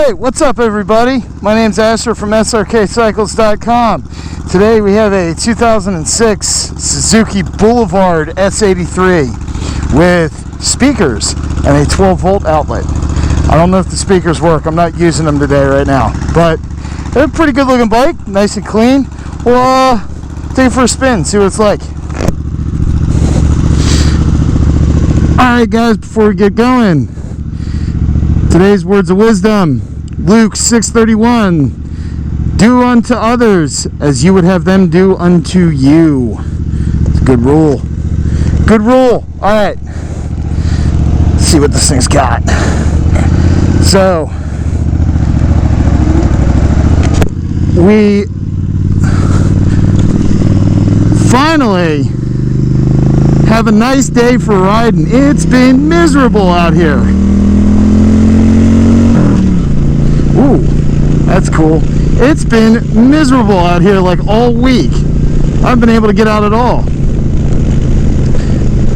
Hey, what's up everybody? My name's Asher from Srkcycles.com. Today we have a 2006 Suzuki Boulevard S83 with speakers and a 12-volt outlet. I don't know if the speakers work. I'm not using them today right now, but they're a pretty good looking bike, nice and clean. We'll take it for a spin, see what it's like. Alright guys, before we get going, today's words of wisdom. Luke 6:31. Do unto others as you would have them do unto you. It's a good rule. Good rule. Alright. Let's see what this thing's got. So, we finally have a nice day for riding. It's been miserable out here. Ooh, that's cool. It's been miserable out here like all week. I haven't been able to get out at all.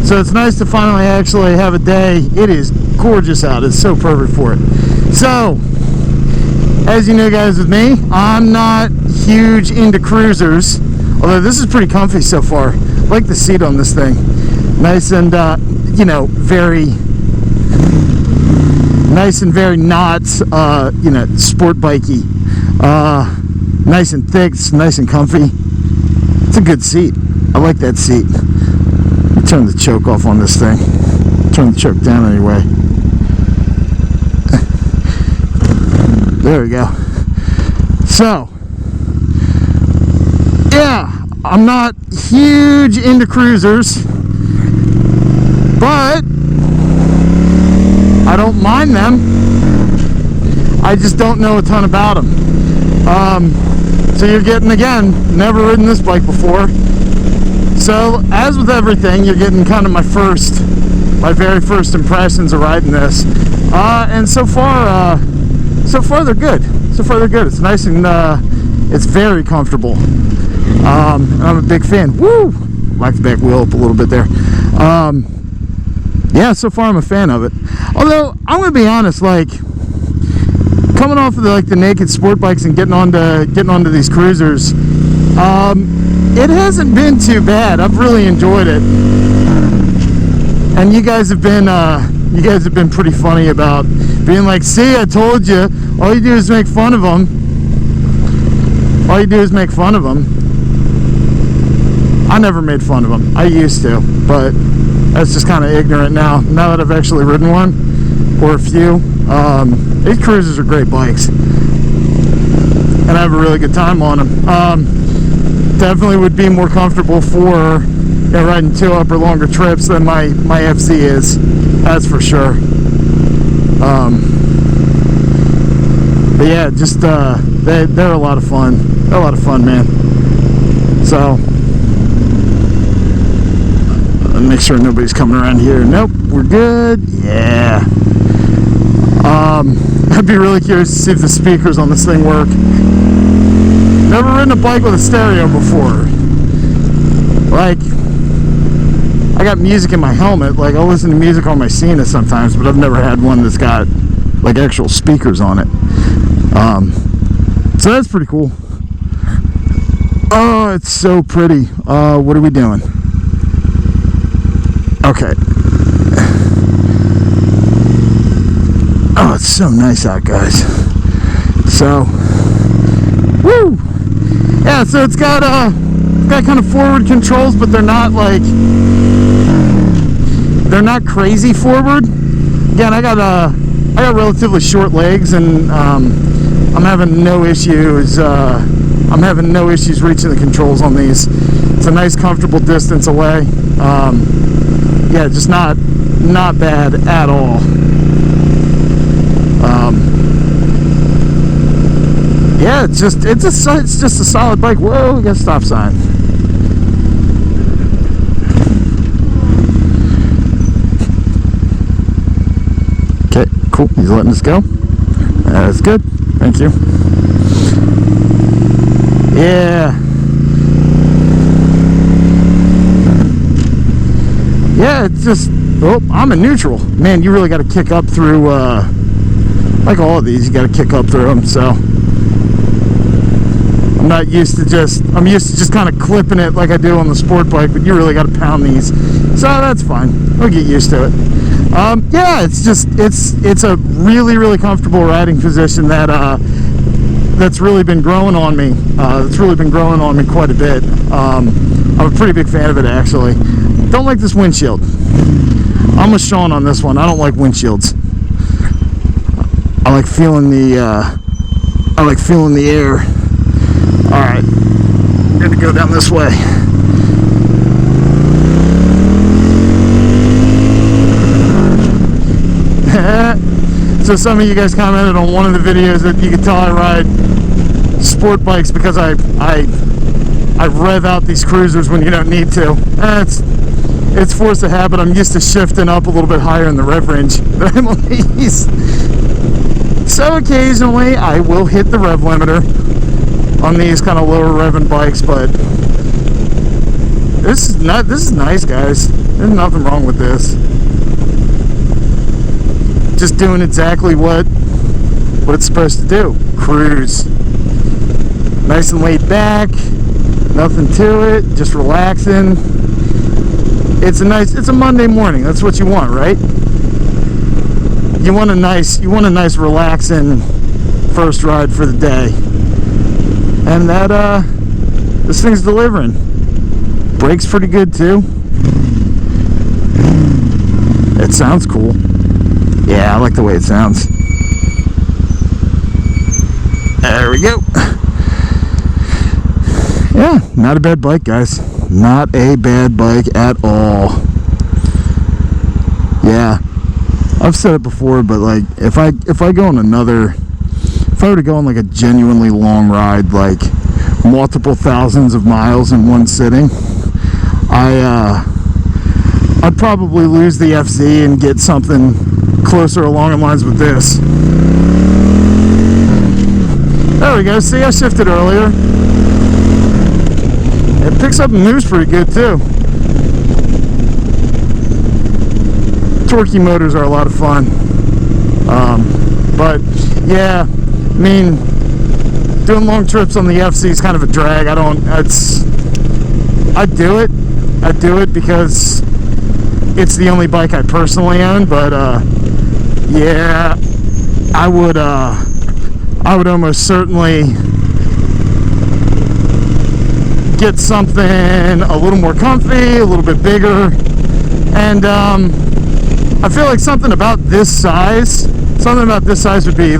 So it's nice to finally actually have a day. It is gorgeous out. It's so perfect for it. So, as you know guys with me, I'm not huge into cruisers. Although this is pretty comfy so far. I like the seat on this thing. Nice and, you know, very not, you know, sport bikey. Nice and thick, it's nice and comfy. It's a good seat. I like that seat. Let me turn the choke off on this thing. Turn the choke down anyway. There we go. So, yeah, I'm not huge into cruisers, but I don't mind them. I just don't know a ton about them. So you're getting, again, never ridden this bike before. So as with everything, you're getting kind of my very first impressions of riding this. And so far they're good. So far they're good. It's nice and it's very comfortable. And I'm a big fan. Woo! Like the back wheel up a little bit there. Yeah, so far I'm a fan of it. Although I'm gonna be honest, like coming off of the naked sport bikes and getting onto these cruisers, it hasn't been too bad. I've really enjoyed it, and you guys have been pretty funny about being like, "See, I told you. All you do is make fun of them. All you do is make fun of them." I never made fun of them. I used to, but that's just kind of ignorant now. Now that I've actually ridden one, or a few, these cruisers are great bikes, and I have a really good time on them. Definitely would be more comfortable for riding 2-up or longer trips than my FC is. That's for sure. But yeah, just they're a lot of fun. They're a lot of fun, man. So. Make sure nobody's coming around here. Nope, we're good. Yeah. I'd be really curious to see if the speakers on this thing work. Never ridden a bike with a stereo before. Like, I got music in my helmet. Like, I'll listen to music on my Sena sometimes, but I've never had one that's got like actual speakers on it. So that's pretty cool. Oh, it's so pretty. What are we doing? Okay. Oh, it's so nice out, guys. So, woo! Yeah, so it's got kind of forward controls, but they're not crazy forward. Again, I got relatively short legs, and I'm having no issues. I'm having no issues reaching the controls on these. It's a nice, comfortable distance away. Yeah, just not bad at all. Yeah, it's just a solid bike. Whoa, we got a stop sign. Okay, cool. He's letting us go. That's good. Thank you. Yeah. Yeah, it's just, oh, I'm in neutral. Man, you really got to kick up through like all of these, you got to kick up through them. So I'm used to just kind of clipping it like I do on the sport bike, but you really got to pound these, so that's fine. We'll get used to it. Yeah, it's a really comfortable riding position that's really been growing on me. It's really been growing on me quite a bit. I'm a pretty big fan of it, actually. Don't like this windshield. I'm with Sean on this one. I don't like windshields. I like feeling the air. All right, I'm gonna go down this way. So some of you guys commented on one of the videos that you can tell I ride sport bikes because I rev out these cruisers when you don't need to. It's force of habit. I'm used to shifting up a little bit higher in the rev range than I'm on these. So occasionally I will hit the rev limiter on these kind of lower revving bikes, but this is nice, guys. There's nothing wrong with this. Just doing exactly what it's supposed to do. Cruise. Nice and laid back. Nothing to it. Just relaxing. It's a Monday morning. That's what you want, right? You want a nice relaxing first ride for the day. And this thing's delivering. Brakes pretty good too. It sounds cool. Yeah, I like the way it sounds. There we go. Yeah, not a bad bike, guys. Not a bad bike at all. Yeah, I've said it before, but like if I go on if I were to go on like a genuinely long ride, like multiple thousands of miles in one sitting, I'd probably lose the FZ and get something closer along the lines with this. There we go. See, I shifted earlier. It picks up and moves pretty good too. Torquey motors are a lot of fun. But yeah, I mean, doing long trips on the FC is kind of a drag. I do it because it's the only bike I personally own, but yeah, I would almost certainly get something a little more comfy, a little bit bigger, and I feel like something about this size would be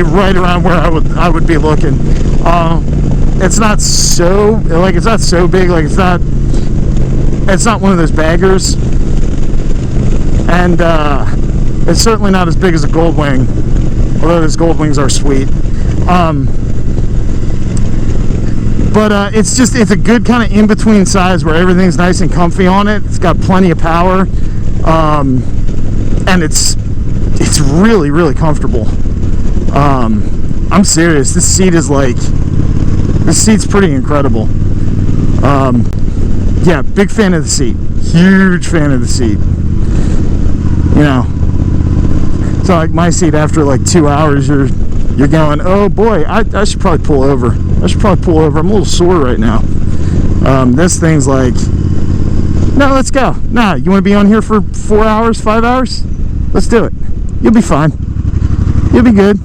right around where I would be looking. It's not so big, like it's not one of those baggers, and it's certainly not as big as a Goldwing, although those Goldwings are sweet. But it's a good kind of in-between size where everything's nice and comfy on it. It's got plenty of power, and it's really comfortable. I'm serious. This seat's pretty incredible. Yeah, big fan of the seat. Huge fan of the seat. You know, so like my seat, after like 2 hours, you're going, oh boy, I should probably pull over. I'm a little sore right now. This thing's like, no, let's go. Nah, you want to be on here for 4 hours, 5 hours? Let's do it. You'll be fine. You'll be good.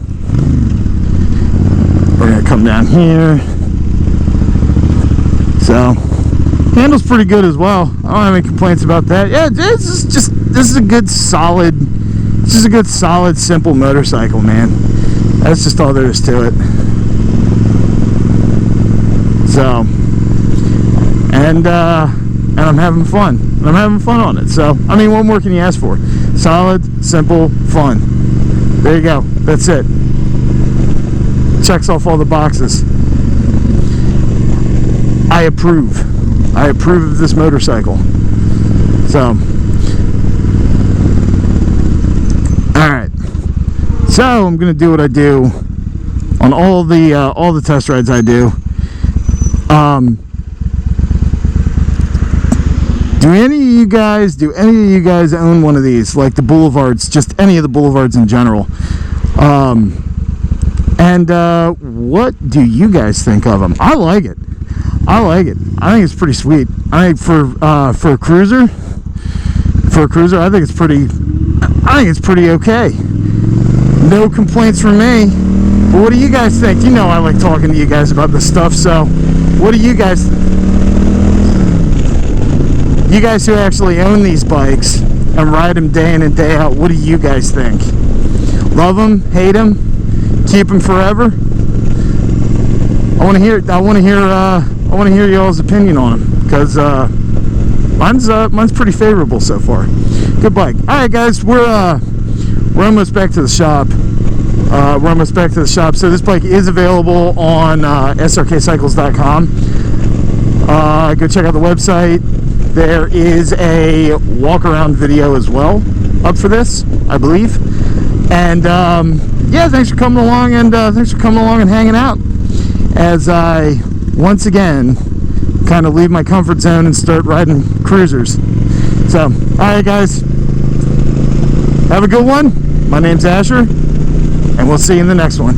We're gonna come down here. So, handle's pretty good as well. I don't have any complaints about that. Yeah, this is a good solid simple motorcycle, man. That's just all there is to it. So, and I'm having fun. And I'm having fun on it. So, I mean, what more can you ask for? Solid, simple, fun. There you go. That's it. Checks off all the boxes. I approve. I approve of this motorcycle. So, alright. So, I'm going to do what I do on all the test rides Do any of you guys own one of these, like the boulevards, just any of the boulevards in general? And what do you guys think of them? I like it. I think it's pretty sweet. I think for a cruiser, I think it's pretty okay. No complaints from me. But what do you guys think? You know I like talking to you guys about this stuff, so what do you guys who actually own these bikes and ride them day in and day out, what do you guys think? Love them? Hate them? Keep them forever? I want to hear y'all's opinion on them, because mine's pretty favorable so far. Good bike. All right, guys, we're almost back to the shop. So this bike is available on Srkcycles.com. Go check out the website. There is a walk-around video as well up for this, I believe. And yeah, thanks for coming along and hanging out as I once again kind of leave my comfort zone and start riding cruisers. So, all right, guys, have a good one. My name's Asher, and we'll see you in the next one.